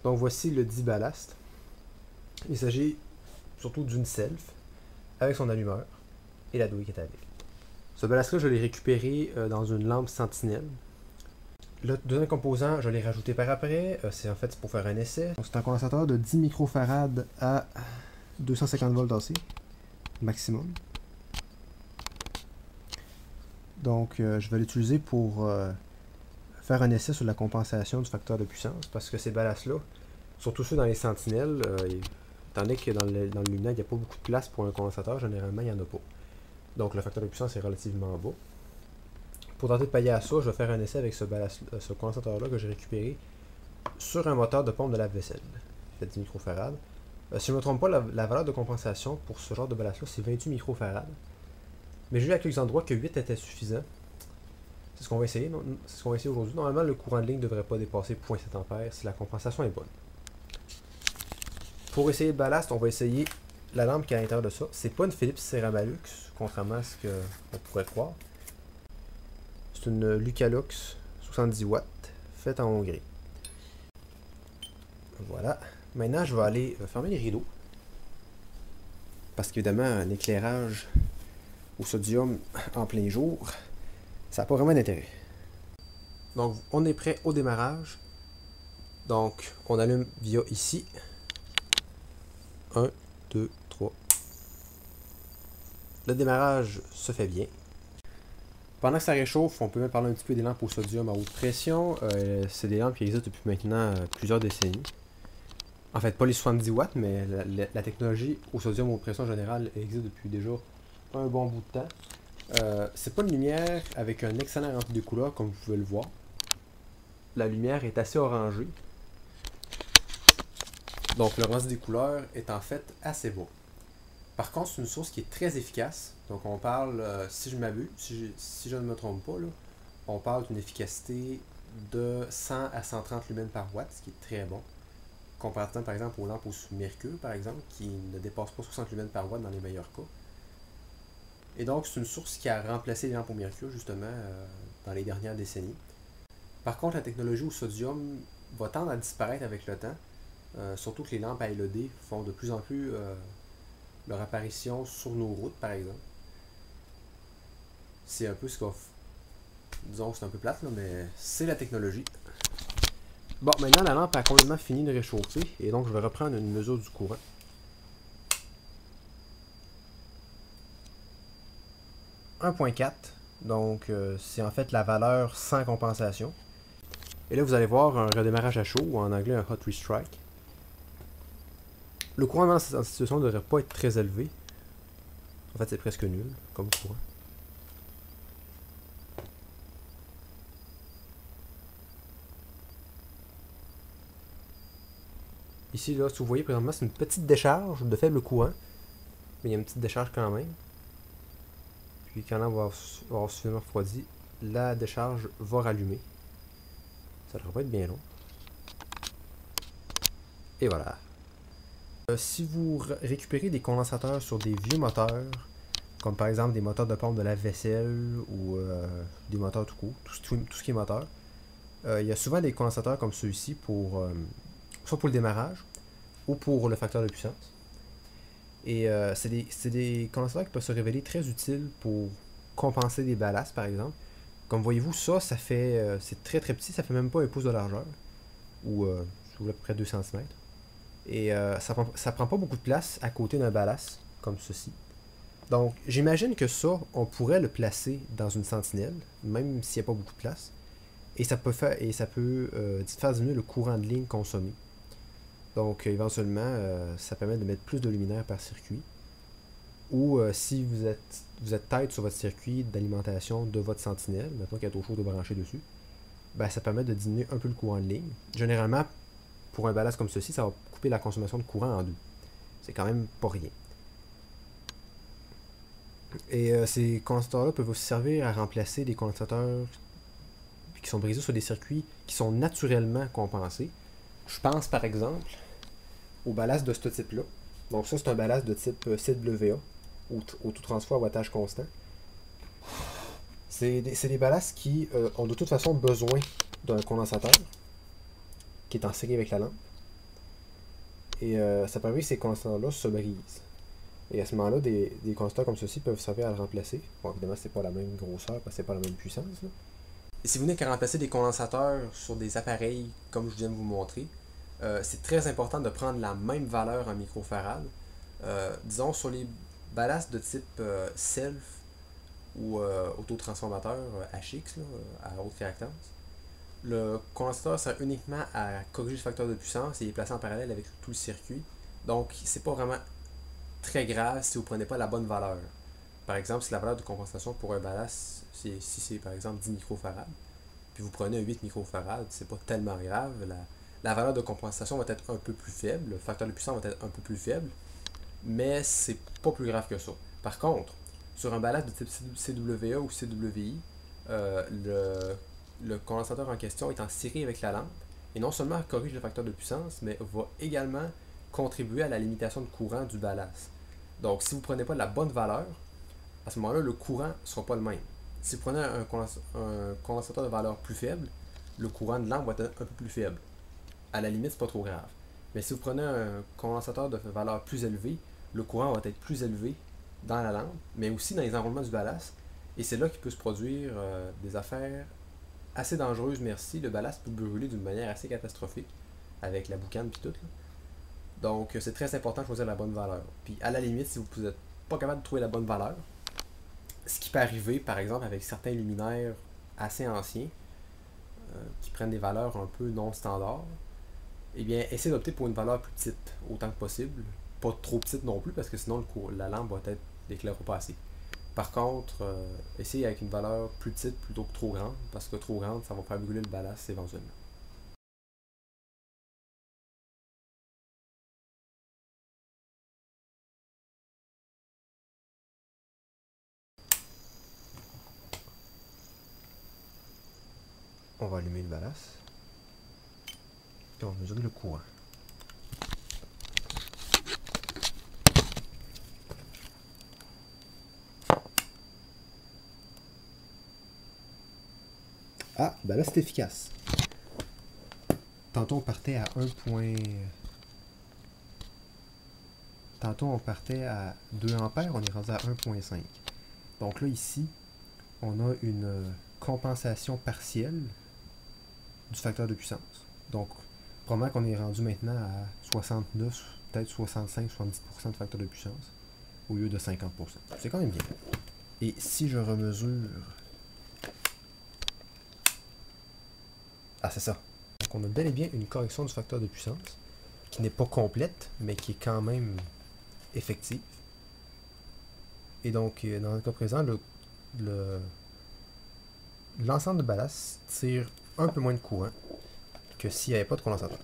Donc voici le 10 ballast. Il s'agit surtout d'une self avec son allumeur et la douille qui est avec. Ce ballast-là, je l'ai récupéré dans une lampe Sentinelle. Le deuxième composant, je l'ai rajouté par après. C'est en fait pour faire un essai. C'est un condensateur de 10 microfarads à 250 volts AC maximum. Donc je vais l'utiliser pour faire un essai sur la compensation du facteur de puissance, parce que ces ballasts-là, surtout ceux dans les sentinelles, étant donné que dans le luminaire, il n'y a pas beaucoup de place pour un condensateur, généralement il n'y en a pas. Donc le facteur de puissance est relativement bas. Pour tenter de pallier à ça, je vais faire un essai avec ce condensateur-là que j'ai récupéré sur un moteur de pompe de lave-vaisselle. Il fait 10 microfarads. Si je ne me trompe pas, la valeur de compensation pour ce genre de ballast-là, c'est 28 microfarads. Mais j'ai vu à quelques endroits que 8 était suffisant. C'est ce qu'on va essayer. C'est ce qu'on va essayer aujourd'hui. Normalement, le courant de ligne ne devrait pas dépasser 0.7 A si la compensation est bonne. Pour essayer le ballast, on va essayer la lampe qui est à l'intérieur de ça. C'est pas une Philips Ceramalux, contrairement à ce qu'on pourrait croire. C'est une Lucalux 70 watts, faite en Hongrie. Voilà. Maintenant, je vais aller fermer les rideaux. Parce qu'évidemment, un éclairage au sodium en plein jour, ça n'a pas vraiment d'intérêt. Donc, on est prêt au démarrage. Donc, on allume via ici. 1, 2, 3. Le démarrage se fait bien. Pendant que ça réchauffe, on peut même parler un petit peu des lampes au sodium à haute pression. C'est des lampes qui existent depuis maintenant plusieurs décennies. En fait, pas les 70 watts, mais la technologie au sodium à haute pression en général existe depuis déjà un bon bout de temps. C'est pas une lumière avec un excellent rendu de couleurs comme vous pouvez le voir. La lumière est assez orangée. Donc le rendu des couleurs est en fait assez beau. Par contre, c'est une source qui est très efficace. Donc on parle, si je m'abuse, si je ne me trompe pas, là, on parle d'une efficacité de 100 à 130 lumens par watt, ce qui est très bon. Comparativement par exemple aux lampes au mercure, par exemple, qui ne dépassent pas 60 lumens par watt dans les meilleurs cas. Et donc c'est une source qui a remplacé les lampes au mercure justement dans les dernières décennies. Par contre, la technologie au sodium va tendre à disparaître avec le temps. Surtout que les lampes à LED font de plus en plus leur apparition sur nos routes, par exemple. C'est un peu ce qu'on... Disons que c'est un peu plate, là, mais c'est la technologie. Bon, maintenant, la lampe a complètement fini de réchauffer, et donc je vais reprendre une mesure du courant. « 1.4 », donc c'est en fait la valeur sans compensation. Et là, vous allez voir un redémarrage à chaud, ou en anglais un hot restrike. Le courant dans cette situation ne devrait pas être très élevé. En fait, c'est presque nul comme courant. Ici, là, si vous voyez, présentement, c'est une petite décharge de faible courant. Mais il y a une petite décharge quand même. Puis quand on va avoir suffisamment refroidi, la décharge va rallumer. Ça ne devrait pas être bien long. Et voilà. Si vous récupérez des condensateurs sur des vieux moteurs, comme par exemple des moteurs de pompe de lave-vaisselle ou des moteurs tout court, tout ce qui est moteur, il y a souvent des condensateurs comme ceux-ci pour soit pour le démarrage ou pour le facteur de puissance. Et c'est des condensateurs qui peuvent se révéler très utiles pour compenser des ballasts par exemple. Comme voyez-vous, ça fait c'est très très petit, ça fait même pas un pouce de largeur, ou à peu près 2 cm. Et ça prend pas beaucoup de place à côté d'un ballast, comme ceci. Donc, j'imagine que ça, on pourrait le placer dans une sentinelle, même s'il n'y a pas beaucoup de place. Et ça peut faire diminuer le courant de ligne consommé. Donc, éventuellement, ça permet de mettre plus de luminaire par circuit. Ou si vous êtes tête sur votre circuit d'alimentation de votre sentinelle, maintenant qu'il y a toujours de brancher dessus, ben, ça permet de diminuer un peu le courant de ligne. Généralement, pour un ballast comme ceci, ça va couper la consommation de courant en deux. C'est quand même pas rien. Et ces condensateurs-là peuvent aussi servir à remplacer des condensateurs qui sont brisés sur des circuits qui sont naturellement compensés. Je pense par exemple au ballast de ce type-là. Donc ça, c'est un ballast de type CWA, auto-transfert à wattage constant. C'est des ballasts qui ont de toute façon besoin d'un condensateur qui est en série avec la lampe. Et ça permet que ces condensateurs-là se brisent. Et à ce moment-là, des condensateurs comme ceci peuvent servir à le remplacer. Bon, évidemment, c'est pas la même grosseur parce que c'est pas la même puissance. Là. Et si vous n'avez qu'à remplacer des condensateurs sur des appareils, comme je viens de vous montrer, c'est très important de prendre la même valeur en microfarad. Disons, sur les ballasts de type self ou autotransformateur HX, là, à haute réactance, le condensateur sert uniquement à corriger le facteur de puissance et il est placé en parallèle avec tout le circuit. Donc, c'est pas vraiment très grave si vous ne prenez pas la bonne valeur. Par exemple, si la valeur de compensation pour un ballast, si c'est par exemple 10 microfarad, puis vous prenez un 8 microfarad, c'est pas tellement grave. La valeur de compensation va être un peu plus faible, le facteur de puissance va être un peu plus faible, mais c'est pas plus grave que ça. Par contre, sur un ballast de type CWA ou CWI, le condensateur en question est en série avec la lampe, et non seulement corrige le facteur de puissance, mais va également contribuer à la limitation de courant du ballast. Donc, si vous ne prenez pas la bonne valeur, à ce moment-là, le courant ne sera pas le même. Si vous prenez un condensateur de valeur plus faible, le courant de lampe va être un peu plus faible. À la limite, c'est pas trop grave. Mais si vous prenez un condensateur de valeur plus élevée, le courant va être plus élevé dans la lampe, mais aussi dans les enroulements du ballast. Et c'est là qu'il peut se produire des affaires assez dangereuses, merci. Le ballast peut brûler d'une manière assez catastrophique, avec la boucane et tout. Là. Donc, c'est très important de choisir la bonne valeur. Puis, à la limite, si vous n'êtes pas capable de trouver la bonne valeur, ce qui peut arriver, par exemple, avec certains luminaires assez anciens, qui prennent des valeurs un peu non standards, eh bien, essayez d'opter pour une valeur plus petite, autant que possible. Pas trop petite non plus, parce que sinon, la lampe va être d'éclairera pas assez. Par contre, essayez avec une valeur plus petite plutôt que trop grande, parce que trop grande, ça va faire brûler le ballast éventuellement. On va allumer le ballast. Et on va mesurer le courant. Ah, ben là c'est efficace. Tantôt on partait à 1. Tantôt on partait à 2 ampères, on est rendu à 1.5. Donc là ici, on a une compensation partielle du facteur de puissance. Donc, probablement qu'on est rendu maintenant à 69, peut-être 65-70% de facteur de puissance au lieu de 50%. C'est quand même bien. Et si je remesure... Ah, c'est ça. Donc, on a bel et bien une correction du facteur de puissance qui n'est pas complète, mais qui est quand même effective. Et donc, dans le cas présent, l'ensemble de ballast tire un peu moins de courant que s'il n'y avait pas de condensateur.